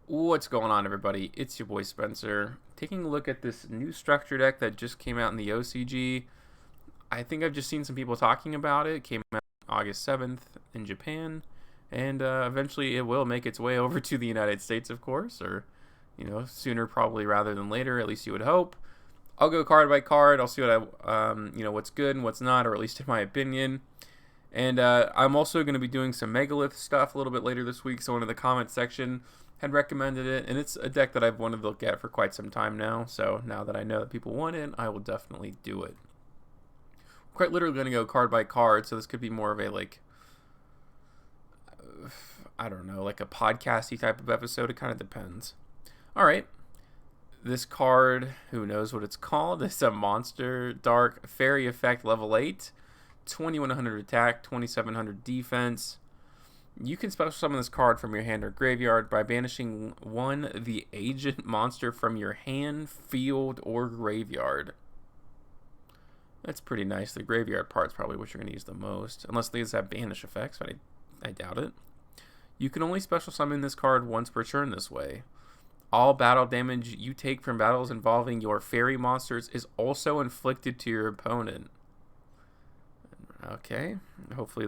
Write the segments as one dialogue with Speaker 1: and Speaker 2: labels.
Speaker 1: What's going on, everybody? It's your boy Spencer. Taking a look at this new structure deck that just came out in the OCG. I think I've just seen some people talking about it. It came out August 7th in Japan, and eventually it will make its way over to the United States, of course, or sooner probably rather than later. At least you would hope. I'll go card by card. I'll see what's good and what's not, or at least in my opinion. And I'm also going to be doing some Megalith stuff a little bit later this week. So in the comment section had recommended it, and it's a deck that I've wanted to look at for quite some time now. So now that I know that people want it, I will definitely do it. Quite literally going to go card by card, so this could be more of a I don't know, like a podcasty type of episode. It kind of depends. All right. This card, who knows what it's called? It's a Monster Dark Fairy Effect level 8. 2100 attack, 2700 defense. You can special summon this card from your hand or graveyard by banishing the agent monster from your hand, field, or graveyard. That's pretty nice. The graveyard part's probably what you're going to use the most, unless these have banish effects, but I doubt it. You can only special summon this card once per turn this way. All battle damage you take from battles involving your fairy monsters is also inflicted to your opponent. Okay, hopefully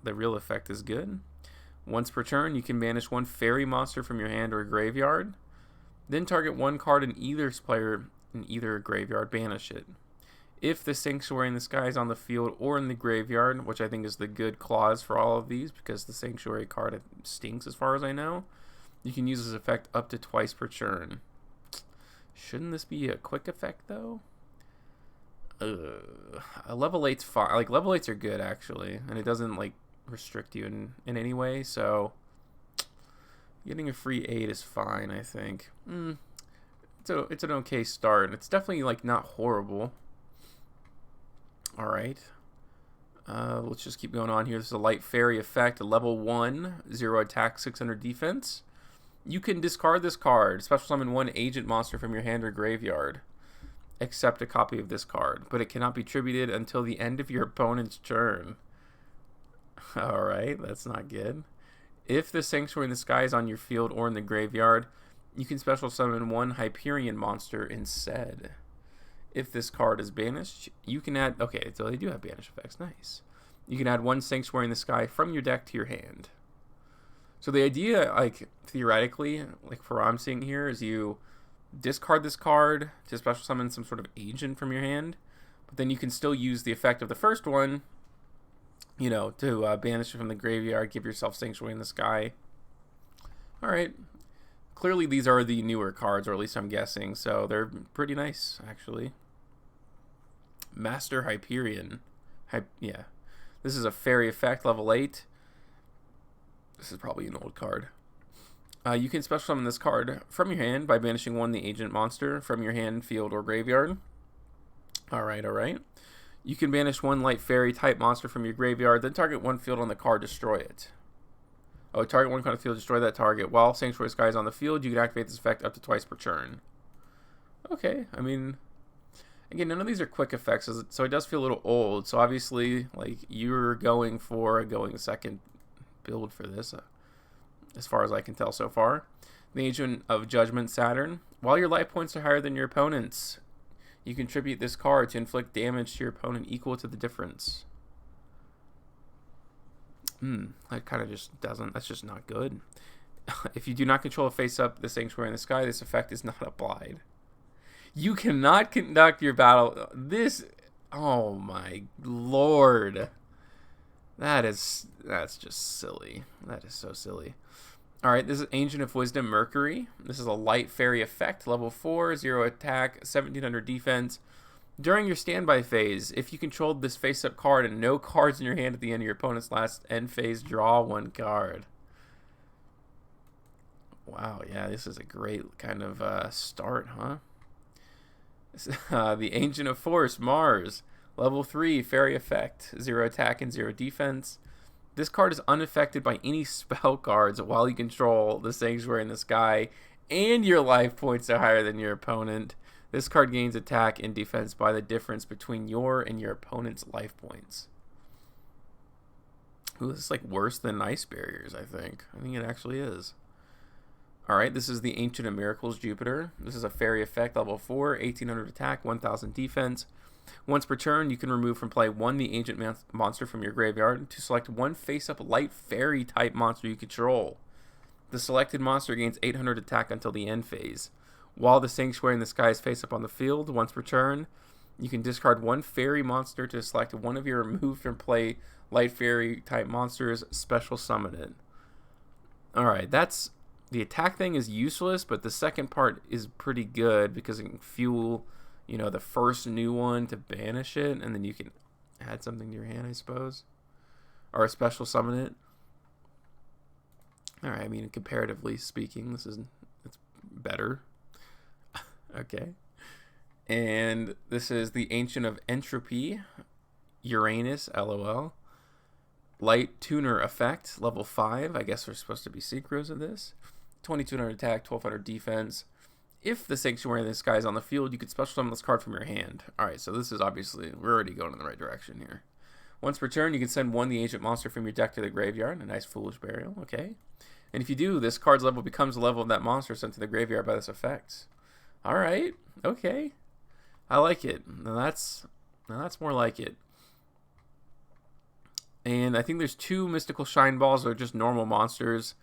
Speaker 1: the real effect is good. Once per turn, you can banish one fairy monster from your hand or graveyard. Then target one card in either graveyard, banish it. If the Sanctuary in the Sky is on the field or in the graveyard, which I think is the good clause for all of these, because the Sanctuary card stinks as far as I know, you can use this effect up to twice per turn. Shouldn't this be a quick effect, though? A level 8's fine. Like, level 8s are good, actually, and it doesn't, restrict you in any way, so getting a free 8 is fine, I think. It's an okay start. It's definitely, not horrible. Alright. Let's just keep going on here. This is a light fairy effect, a level 1, 0 attack, 600 defense. You can discard this card, special summon one agent monster from your hand or graveyard. Accept a copy of this card, but it cannot be tributed until the end of your opponent's turn. Alright, that's not good. If the Sanctuary in the Sky is on your field or in the graveyard, you can special summon one Hyperion monster instead. If this card is banished, you can add... Okay, so they do have banish effects. Nice. You can add one Sanctuary in the Sky from your deck to your hand. So the idea, theoretically, for what I'm seeing here, is you discard this card to special summon some sort of agent from your hand, but then you can still use the effect of the first one, to banish it from the graveyard, give yourself Sanctuary in the Sky. Alright. Clearly these are the newer cards, or at least I'm guessing, so they're pretty nice, actually. Master Hyperion. Yeah. This is a fairy effect, level 8. This is probably an old card. You can special summon this card from your hand by banishing one the agent monster from your hand, field, or graveyard. Alright. You can banish one light fairy type monster from your graveyard, then target one field on the card, destroy it. Oh, target one card on the field, destroy that target. While Sanctuary Sky is on the field, you can activate this effect up to twice per turn. Okay, I mean, again, none of these are quick effects, so it does feel a little old. So obviously, you're going for a going second build for this, as far as I can tell so far. The Agent of Judgment, Saturn. While your life points are higher than your opponent's, you contribute this card to inflict damage to your opponent equal to the difference. That kind of just doesn't... That's just not good. If you do not control a face-up the Sanctuary in the Sky, this effect is not applied. You cannot conduct your battle... This... Oh my lord. That's just silly. That is so silly. Alright, this is Ancient of Wisdom, Mercury. This is a light fairy effect, level 4, 0 attack, 1700 defense. During your standby phase, if you controlled this face-up card and no cards in your hand at the end of your opponent's last end phase, draw one card. Wow, yeah, this is a great kind of start, huh? The Ancient of Force, Mars. Level 3, fairy effect, 0 attack and 0 defense. This card is unaffected by any spell cards while you control the Sanctuary in the Sky, and your life points are higher than your opponent. This card gains attack and defense by the difference between your and your opponent's life points. Ooh, this is worse than Ice Barriers, I think. I think it actually is. Alright, this is the Ancient of Miracles Jupiter. This is a fairy effect, level 4, 1800 attack, 1000 defense. Once per turn, you can remove from play 1 the Ancient monster from your graveyard to select 1 face-up light fairy type monster you control. The selected monster gains 800 attack until the end phase. While the Sanctuary in the Sky is face-up on the field, once per turn, you can discard 1 fairy monster to select one of your removed from play light fairy type monsters, special summon it. Alright, that's... The attack thing is useless, but the second part is pretty good because it can fuel, you know, the first new one to banish it, and then you can add something to your hand, I suppose. Or a special summon it. Alright, I mean, comparatively speaking, it's better. Okay. And this is the Ancient of Entropy, Uranus, LOL. Light Tuner effect, level 5. I guess we're supposed to be synchros of this. 2200 attack, 1200 defense. If the Sanctuary in the Sky is on the field, you could special summon this card from your hand. Alright, so this is obviously, we're already going in the right direction here. Once per turn, you can send 1 the Ancient monster from your deck to the graveyard. A nice Foolish Burial, okay. And if you do, this card's level becomes the level of that monster sent to the graveyard by this effect. Alright, okay. I like it. Now that's more like it. And I think there's 2 Mystical Shine Balls that are just normal monsters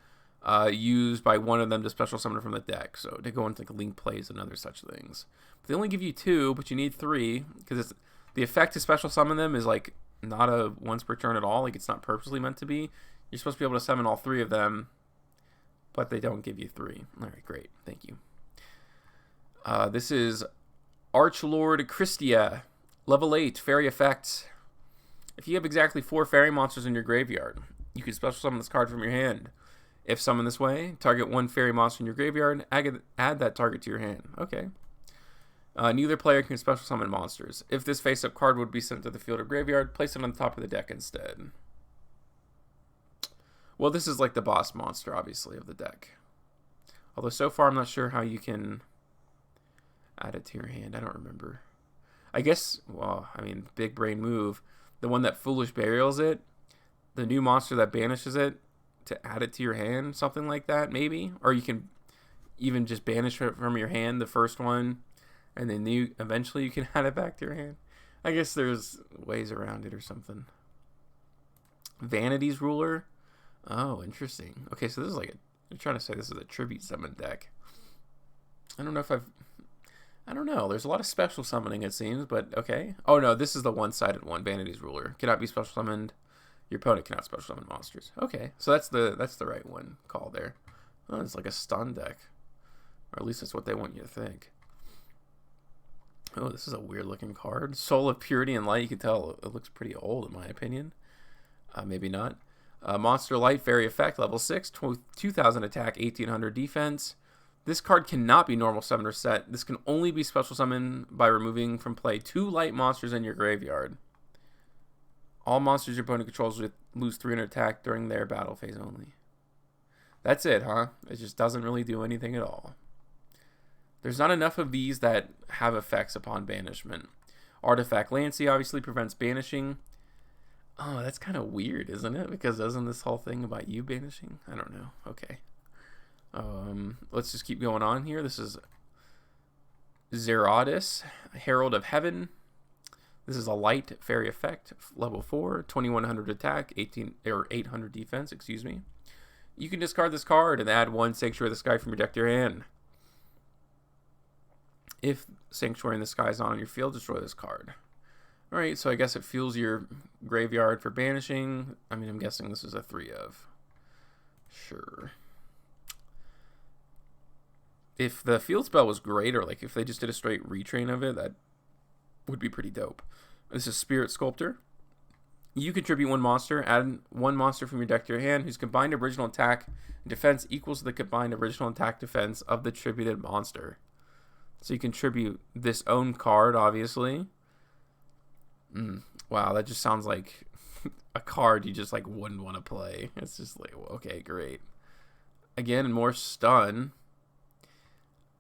Speaker 1: used by one of them to special summon from the deck. So to go into like link plays and other such things. But they only give you 2, but you need 3 because the effect to special summon them is like not a once per turn at all. Like it's not purposely meant to be. You're supposed to be able to summon all 3 of them, but they don't give you 3. All right, great. Thank you. This is Archlord Christia, level 8, fairy effect. If you have exactly 4 fairy monsters in your graveyard, you can special summon this card from your hand. If summoned this way, target 1 fairy monster in your graveyard and add that target to your hand. Okay. Neither player can special summon monsters. If this face-up card would be sent to the field or graveyard, place it on the top of the deck instead. Well, this is like the boss monster, obviously, of the deck. Although so far I'm not sure how you can add it to your hand. I don't remember. I guess, well, I mean, big brain move. The one that Foolish Burials it, the new monster that banishes it, to add it to your hand, something like that, maybe? Or you can even just banish it from your hand, the first one, and then eventually you can add it back to your hand. I guess there's ways around it or something. Vanities Ruler? Oh, interesting. Okay, so this is like I'm trying to say this is a tribute summon deck. I don't know. There's a lot of special summoning, it seems, but okay. Oh, no, this is the one-sided one. Vanities Ruler. Cannot be special summoned. Your opponent cannot special summon monsters. Okay, so that's the right one call there. Oh, it's like a stun deck. Or at least that's what they want you to think. Oh, this is a weird-looking card. Soul of Purity and Light. You can tell it looks pretty old, in my opinion. Maybe not. Monster Light Fairy Effect, level 6. 2000 attack, 1800 defense. This card cannot be normal summon or set. This can only be special summon by removing from play 2 light monsters in your graveyard. All monsters your opponent controls lose 300 attack during their battle phase only. That's it, huh? It just doesn't really do anything at all. There's not enough of these that have effects upon banishment. Artifact Lancy obviously prevents banishing. Oh, that's kind of weird, isn't it? Because isn't this whole thing about you banishing? I don't know. Okay. Let's just keep going on here. This is Zeratis, Herald of Heaven. This is a light fairy effect, level 4, 2100 attack, 800 defense, excuse me. You can discard this card and add 1 Sanctuary of the Sky from your deck to your hand. If Sanctuary in the Sky is not on your field, destroy this card. Alright, so I guess it fuels your graveyard for banishing. I mean, I'm guessing this is a 3 of. Sure. If the field spell was great, or like if they just did a straight retrain of it, that would be pretty dope. This is Spirit Sculptor. You contribute 1 monster, add 1 monster from your deck to your hand whose combined original attack and defense equals the combined original attack defense of the tributed monster. So you contribute this own card, obviously. Wow, that just sounds like a card you just like wouldn't want to play. It's just like, okay, great. Again, more stun.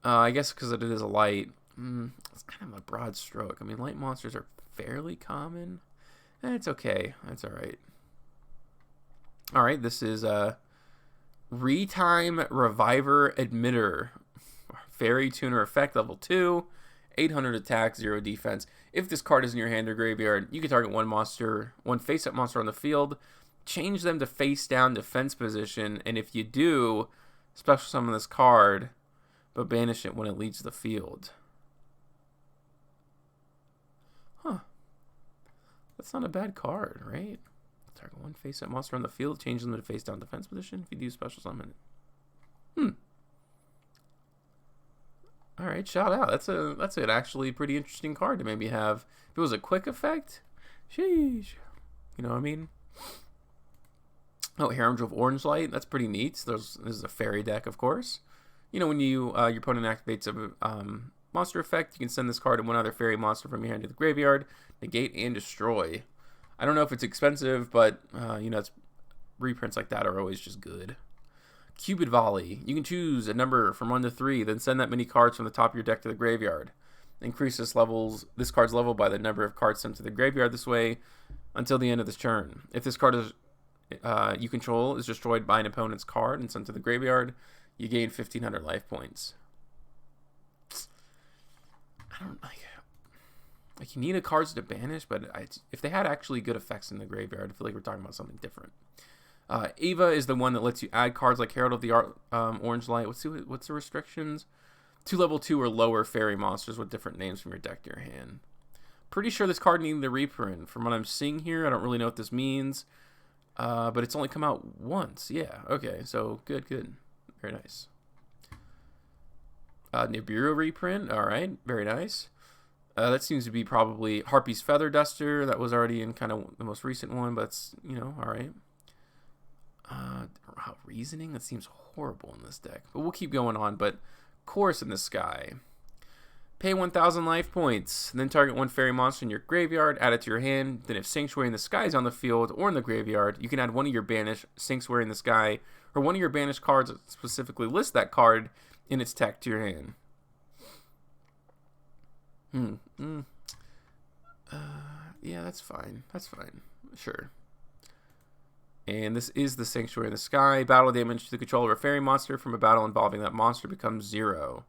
Speaker 1: I guess because it is a light. It's kind of a broad stroke. I mean, light monsters are fairly common. It's okay. That's alright. Alright, this is Retime Reviver Emitter. Fairy Tuner effect, level 2. 800 attack, 0 defense. If this card is in your hand or graveyard, you can target one face-up monster on the field, change them to face-down defense position, and if you do, special summon this card, but banish it when it leaves the field. Huh. That's not a bad card, right? Target one face-up monster on the field, change them to face-down defense position if you do special summon it. All right, shout out. That's an actually pretty interesting card to maybe have. If it was a quick effect, sheesh. You know what I mean? Oh, Herald of Orange Light. That's pretty neat. This is a fairy deck, of course. You know, when your opponent activates a monster effect, you can send this card and one other fairy monster from your hand to the graveyard, negate and destroy. I don't know if it's expensive, but you know, reprints like that are always just good. Cupid Volley. You can choose a number from 1 to 3, then send that many cards from the top of your deck to the graveyard. Increase this card's level by the number of cards sent to the graveyard this way until the end of this turn. If this card you control is destroyed by an opponent's card and sent to the graveyard, you gain 1,500 life points. I don't like you need a cards to banish, but if they had actually good effects in the graveyard, I feel like we're talking about something different. Eva is the one that lets you add cards like Herald of the Orange Light. What's the restrictions? 2 level 2 or lower fairy monsters with different names from your deck to your hand. Pretty sure this card needed a reprint. From what I'm seeing here, I don't really know what this means. But it's only come out once. Yeah, okay, so good. Very nice. Nibiru reprint, alright, very nice. That seems to be probably Harpy's Feather Duster. That was already in kind of the most recent one, but it's, you know, alright. Reasoning? That seems horrible in this deck. But we'll keep going on. But Chorus in the Sky. Pay 1,000 life points. Then target one fairy monster in your graveyard. Add it to your hand. Then if Sanctuary in the Sky is on the field or in the graveyard, you can add one of your banished Sanctuary in the Sky or one of your banished cards that specifically list that card in its tech to your hand. Yeah, that's fine. Sure. And this is the Sanctuary in the Sky. Battle damage to the controller of a fairy monster from a battle involving that monster becomes 0.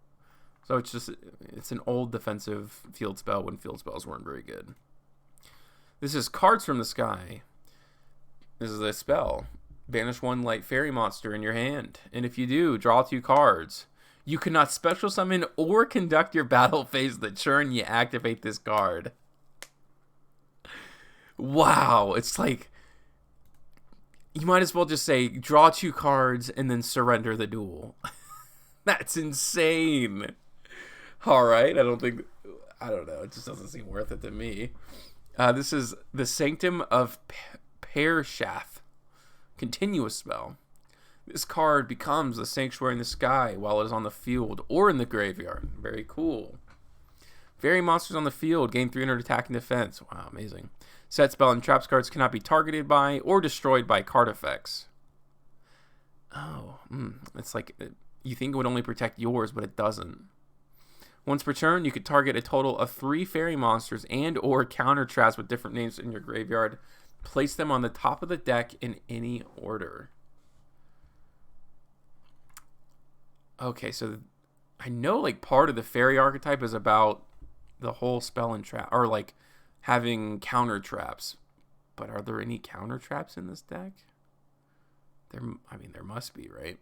Speaker 1: So it's an old defensive field spell when field spells weren't very good. This is Cards from the Sky. This is a spell. Banish one light fairy monster in your hand. And if you do, draw 2 cards. You cannot special summon or conduct your battle phase the turn you activate this card. Wow, it's like you might as well just say draw 2 cards and then surrender the duel. That's insane. All right, I don't know. It just doesn't seem worth it to me. This is the Sanctum of Pearshath. Continuous spell. This card becomes the Sanctuary in the Sky while it is on the field or in the graveyard. Very cool. Fairy monsters on the field gain 300 attack and defense. Wow, amazing. Set spell and traps cards cannot be targeted by or destroyed by card effects. Oh, it's like you think it would only protect yours, but it doesn't. Once per turn, you could target a total of 3 fairy monsters and or counter traps with different names in your graveyard. Place them on the top of the deck in any order. Okay, so I know like part of the fairy archetype is about the whole spell and trap, or like having counter traps. But are there any counter traps in this deck? There must be, right?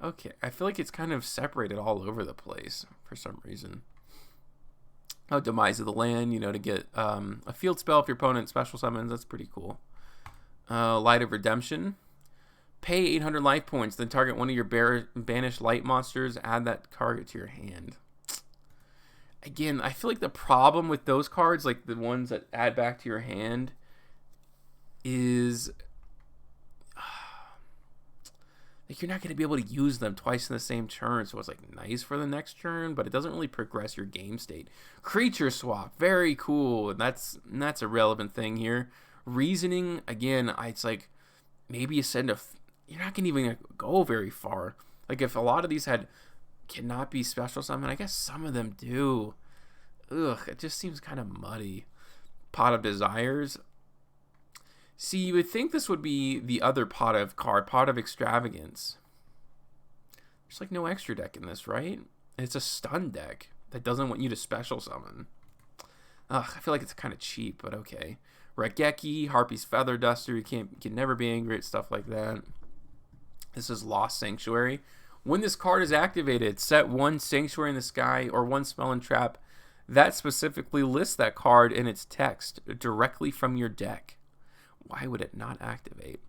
Speaker 1: Okay, I feel like it's kind of separated all over the place for some reason. Oh, Demise of the Land, to get a field spell if your opponent special summons. That's pretty cool. Light of Redemption. Pay 800 life points, then target one of your banished light monsters. Add that target to your hand. Again, I feel like the problem with those cards, like the ones that add back to your hand, is like you're not going to be able to use them twice in the same turn, so it's like nice for the next turn, but it doesn't really progress your game state. Creature swap, very cool. That's a relevant thing here. Reasoning, again, it's like maybe you send you're not going to even go very far. Like if a lot of these cannot be special summon, I guess some of them do. Ugh, it just seems kind of muddy. Pot of Desires. See, you would think this would be the other pot of card, Pot of Extravagance. There's like no extra deck in this, right? It's a stun deck that doesn't want you to special summon. Ugh, I feel like it's kind of cheap, but okay. Regeki, Harpy's Feather Duster. You can never be angry at stuff like that. This is Lost Sanctuary. When this card is activated, set one Sanctuary in the Sky or one spell and trap that specifically lists that card in its text directly from your deck. Why would it not activate?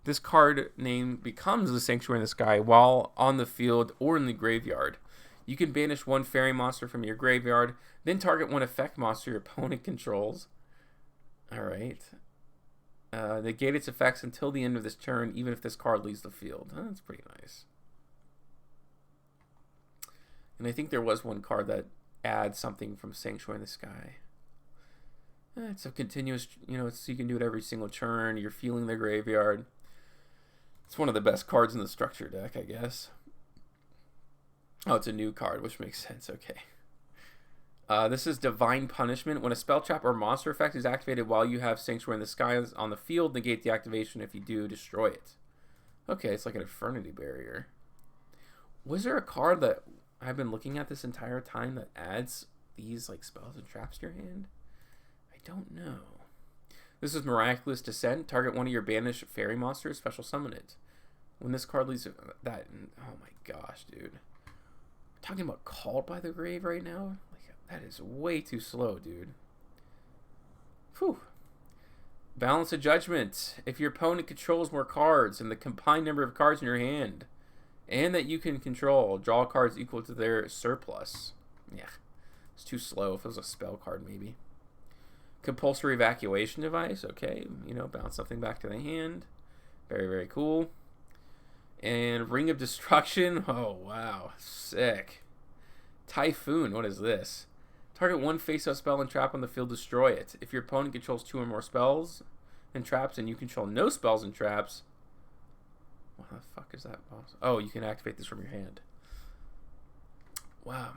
Speaker 1: This card name becomes the Sanctuary in the Sky while on the field or in the graveyard. You can banish one fairy monster from your graveyard, then target one effect monster your opponent controls. Alright. Negate its effects until the end of this turn, even if this card leaves the field. That's pretty nice. And I think there was one card that adds something from Sanctuary in the Sky. It's a continuous, so you can do it every single turn. You're feeling the graveyard. It's one of the best cards in the structure deck, I guess. Oh, it's a new card, which makes sense. Okay. This is Divine Punishment. When a spell trap or monster effect is activated while you have Sanctuary in the Sky on the field, negate the activation. If you do, destroy it. Okay, it's like an Infernity Barrier. Was there a card that I've been looking at this entire time that adds these like spells and traps to your hand? I don't know. This is Miraculous Descent. Target one of your banished fairy monsters, special summon it. When this card leaves that, oh my gosh, dude. We're talking about Called by the Grave right now? Like, that is way too slow, dude. Whew. Balance of Judgment. If your opponent controls more cards than the combined number of cards in your hand, and that you can control, draw cards equal to their surplus. Yeah, it's too slow. If it was a spell card, maybe. Compulsory Evacuation Device. Okay, bounce something back to the hand. Very, very cool. And Ring of Destruction. Oh, wow. Sick. Typhoon. What is this? Target one face-up spell and trap on the field. Destroy it. If your opponent controls two or more spells and traps, and you control no spells and traps, what the fuck is that, boss? Oh, you can activate this from your hand. Wow.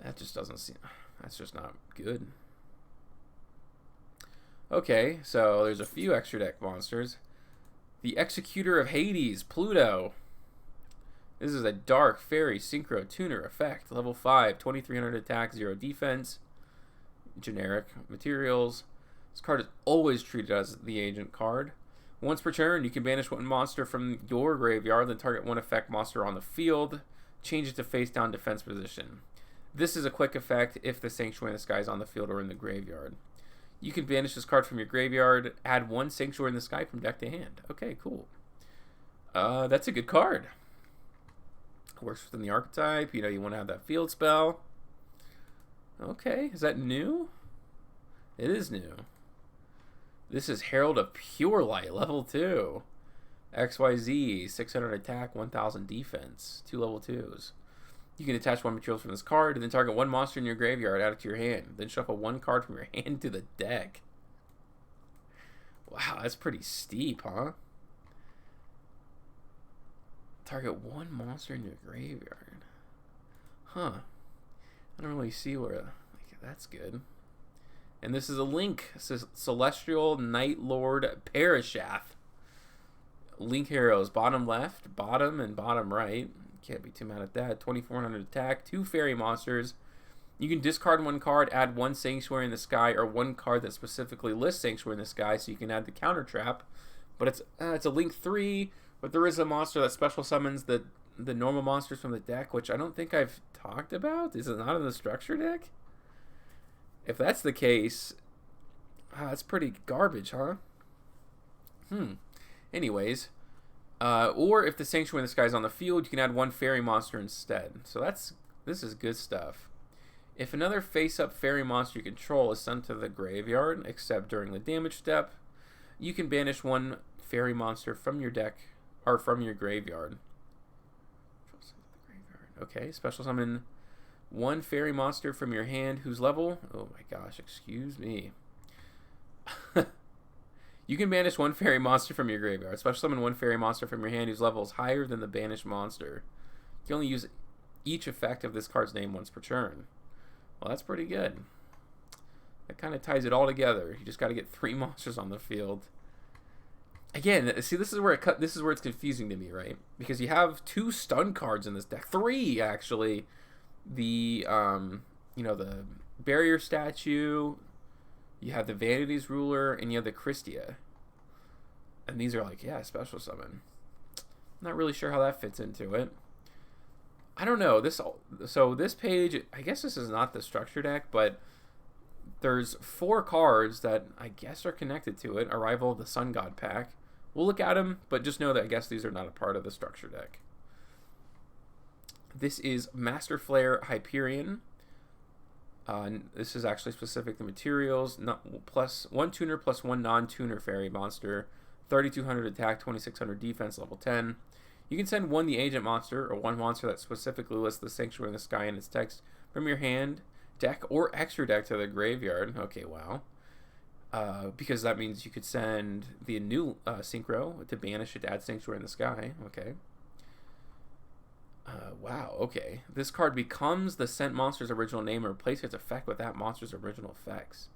Speaker 1: That just doesn't seem... That's just not good. Okay, so there's a few extra deck monsters. The Executor of Hades, Pluto. This is a dark fairy synchro tuner effect. Level 5, 2300 attack, 0 defense. Generic materials. This card is always treated as the agent card. Once per turn, you can banish one monster from your graveyard, then target one effect monster on the field. Change it to face down defense position. This is a quick effect if the Sanctuary in the Sky is on the field or in the graveyard. You can banish this card from your graveyard, add one Sanctuary in the Sky from deck to hand. Okay, cool. That's a good card. Works within the archetype. You want to have that field spell. Okay, is that new? It is new. This is Herald of Pure Light, level 2. XYZ, 600 attack, 1000 defense. 2 level 2s. You can attach one materials from this card, and then target one monster in your graveyard, add it to your hand. Then shuffle one card from your hand to the deck. Wow, that's pretty steep, huh? Target one monster in your graveyard. Huh. I don't really see where... that's good. And this is a Link. This is Celestial Night Lord Parashaf. Link heroes, bottom left, bottom, and bottom right. Can't be too mad at that. 2400 attack, 2 fairy monsters. You can discard one card, add one Sanctuary in the Sky, or one card that specifically lists Sanctuary in the Sky, so you can add the counter trap. But it's a Link 3, but there is a monster that special summons the normal monsters from the deck, which I don't think I've talked about. Is it not in the structure deck? If that's the case, that's pretty garbage, huh? Anyways, or if the Sanctuary in the Sky is on the field, you can add one fairy monster instead. So this is good stuff. If another face-up fairy monster you control is sent to the graveyard, except during the damage step, you can banish one fairy monster from your deck or from your graveyard. Okay, special summon one fairy monster from your hand whose level... Oh my gosh, excuse me. You can banish one fairy monster from your graveyard. Special summon one fairy monster from your hand whose level is higher than the banished monster. You can only use each effect of this card's name once per turn. Well, that's pretty good. That kind of ties it all together. You just got to get 3 monsters on the field. Again, see, this is where it's confusing to me, right? Because you have 2 stun cards in this deck, 3 actually. The the barrier statue, you have the Vanities Ruler, and you have the Christia. And these are like, yeah, special summon. Not really sure how that fits into it. I don't know. This page, I guess this is not the structure deck, but there's 4 cards that I guess are connected to it. Arrival of the Sun God pack. We'll look at them, but just know that I guess these are not a part of the structure deck. This is Master Flare Hyperion. This is actually specific to materials. Plus 1 tuner plus 1 non-tuner fairy monster. 3,200 attack, 2,600 defense, level 10. You can send 1 the agent monster, or 1 monster that specifically lists the Sanctuary in the Sky in its text from your hand, deck, or extra deck to the graveyard. Okay, wow. Because that means you could send the new Synchro to banish it to add Sanctuary in the Sky. Okay. Wow, okay. This card becomes the sent monster's original name and replaces its effect with that monster's original effects.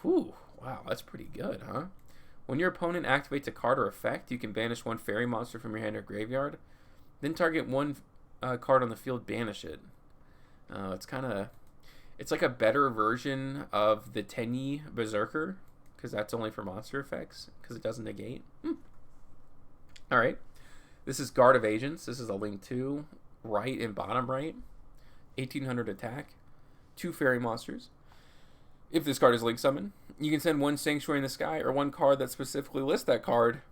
Speaker 1: Whew, wow, that's pretty good, huh? When your opponent activates a card or effect, you can banish 1 fairy monster from your hand or graveyard. Then target 1 card on the field, banish it. It's like a better version of the Tenyi Berserker, because that's only for monster effects, because it doesn't negate. Alright. This is Guard of Agents. This is a link 2, right and bottom right. 1,800 attack. 2 fairy monsters. If this card is link summon, you can send 1 Sanctuary in the Sky or 1 card that specifically lists that card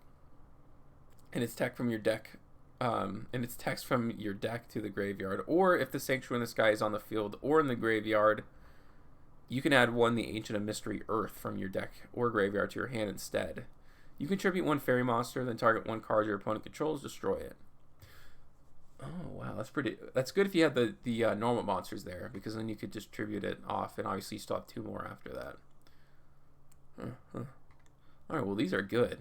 Speaker 1: and its text from your deck, to the graveyard. Or if the Sanctuary in the Sky is on the field or in the graveyard, you can add 1 the Ancient of Mystery Earth from your deck or graveyard to your hand instead. You contribute 1 fairy monster, then target 1 card your opponent controls, destroy it. Oh, wow, that's good if you have the normal monsters there, because then you could distribute it off, and obviously you still have 2 more after that. Alright, well, these are good.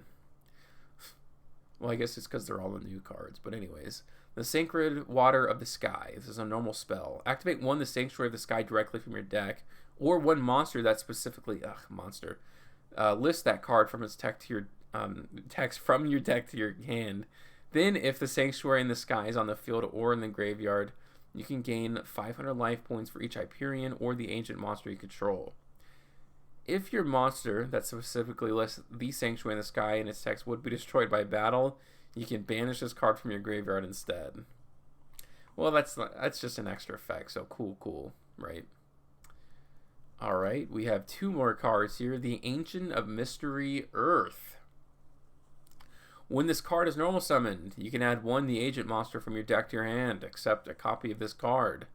Speaker 1: Well, I guess it's because they're all the new cards, but anyways. The Sacred Water of the Sky. This is a normal spell. Activate 1 the Sanctuary of the Sky directly from your deck, or 1 monster that specifically, list that card from its text to your text from your deck to your hand. Then, if the Sanctuary in the Sky is on the field or in the graveyard, you can gain 500 life points for each Hyperion or the ancient monster you control. If your monster that specifically lists the Sanctuary in the Sky in its text would be destroyed by battle, you can banish this card from your graveyard instead. Well, that's just an extra effect, so cool, right? Alright, we have 2 more cards here. The Ancient of Mystery Earth. When this card is normal summoned, you can add 1 the agent monster from your deck to your hand, except a copy of this card.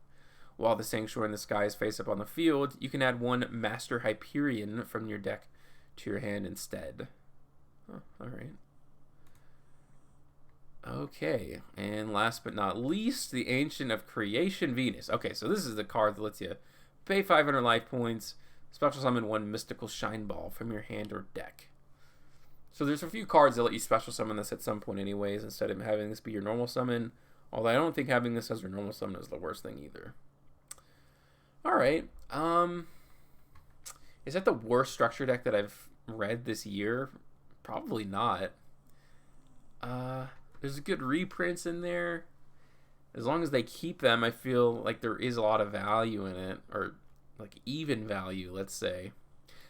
Speaker 1: While the Sanctuary in the Sky is face up on the field, you can add 1 Master Hyperion from your deck to your hand instead. Alright. Okay, and last but not least, the Ancient of Creation Venus. Okay, so this is the card that lets you pay 500 life points, special summon 1 Mystical Shine Ball from your hand or deck. So there's a few cards that let you special summon this at some point anyways, instead of having this be your normal summon. Although I don't think having this as your normal summon is the worst thing either. Alright. Is that the worst structure deck that I've read this year? Probably not. There's good reprints in there. As long as they keep them, I feel like there is a lot of value in it. Or like even value, let's say.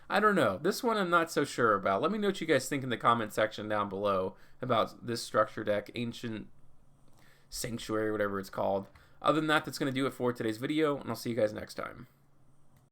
Speaker 1: I don't know. This one I'm not so sure about. Let me know what you guys think in the comment section down below about this structure deck, Ancient Sanctuary, whatever it's called. Other than that, that's going to do it for today's video, and I'll see you guys next time.